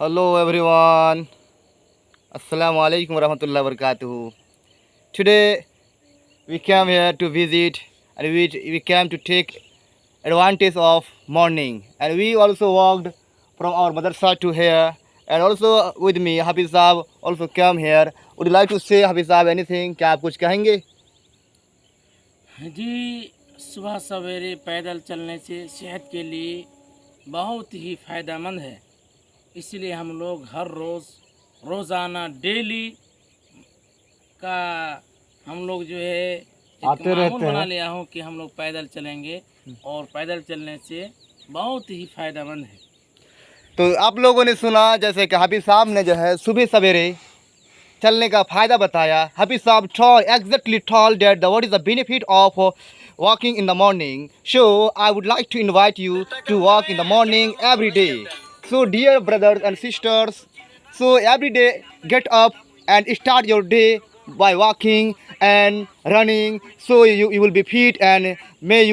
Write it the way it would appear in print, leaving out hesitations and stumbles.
Hello everyone. Assalamu alaikum warahmatullahi wabarakatuh. Today we came here to visit and we came to take advantage of morning and we also walked from our madrasa to here and also with me Hafiz Saab also came here. Would you like to say Hafiz Saab anything? क्या आप कुछ कहेंगे? जी, सुबह सवेरे पैदल चलने से सेहत के लिए बहुत ही फ़ायदेमंद है। इसलिए हम लोग हर रोज़ाना डेली का हम लोग जो है एक आते मामूल रहते बना हैं। लिया हूँ कि हम लोग पैदल चलेंगे और पैदल चलने से बहुत ही फ़ायदेमंद है। तो आप लोगों ने सुना जैसे कि हाफिज साहब ने जो है सुबह सवेरे चलने का फ़ायदा बताया. Hafiz Saab exactly told that what is the benefit of walking in the morning. So I would like to invite you to walk in the morning every day. So dear brothers and sisters, so every day get up and start your day by walking and running. So you will be fit and may you